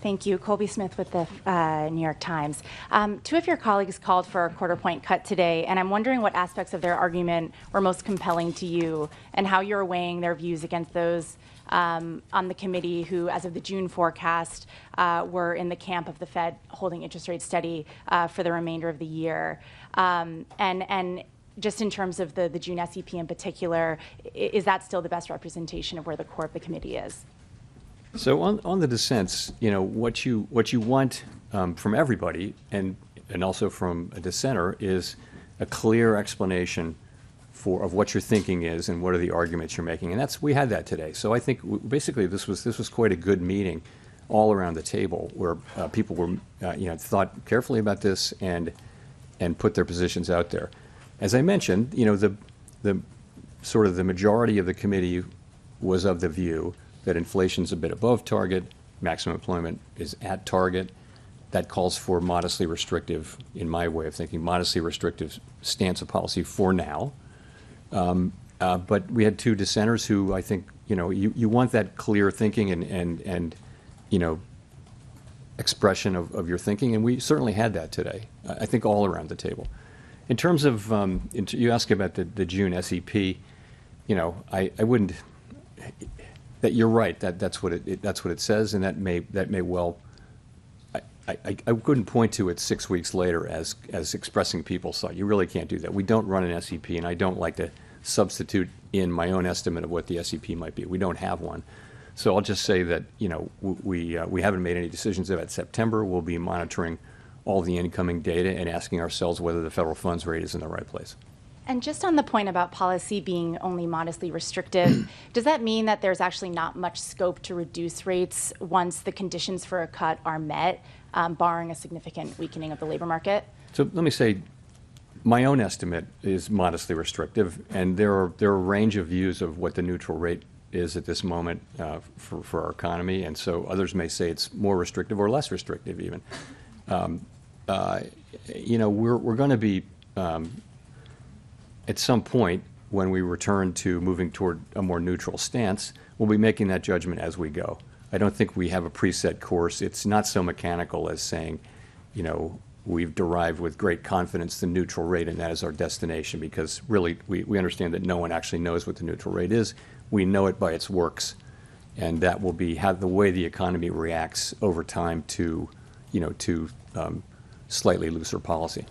Thank you. Colby Smith with the New York Times. Two of your colleagues called for a quarter-point cut today, and I'm wondering what aspects of their argument were most compelling to you and how you're weighing their views against those on the committee who, as of the June forecast, were in the camp of the Fed holding interest rates steady for the remainder of the year. And just in terms of the June SEP in particular, is that still the best representation of where the core of the committee is? So on the dissents, what you want from everybody and also from a dissenter is a clear explanation of what your thinking is and what are the arguments you're making, and we had that today. So I think basically this was quite a good meeting all around the table where people were thought carefully about this and put their positions out there. As I mentioned, the sort of the majority of the committee was of the view that inflation's a bit above target, maximum employment is at target. That calls for modestly restrictive, in my way of thinking, modestly restrictive stance of policy for now. But we had two dissenters who I think, you want that clear thinking and expression of your thinking, and we certainly had that today, I think all around the table. In terms of, you ask about the June SEP, I wouldn't, that you're right, that's what it says, and that may well, I couldn't point to it 6 weeks later as expressing people's thought. You really can't do that. We don't run an SEP, and I don't like to substitute in my own estimate of what the SEP might be. We don't have one. So I'll just say that, we haven't made any decisions about September. We'll be monitoring all the incoming data and asking ourselves whether the federal funds rate is in the right place. And just on the point about policy being only modestly restrictive, does that mean that there's actually not much scope to reduce rates once the conditions for a cut are met, barring a significant weakening of the labor market? So let me say, my own estimate is modestly restrictive, and there are a range of views of what the neutral rate is at this moment for our economy, and so others may say it's more restrictive or less restrictive even. We're going to be at some point when we return to moving toward a more neutral stance, we'll be making that judgment as we go. I don't think we have a preset course. It's not so mechanical as saying, we've derived with great confidence the neutral rate and that is our destination, because really we understand that no one actually knows what the neutral rate is. We know it by its works, and that will be the way the economy reacts over time to, slightly looser policy.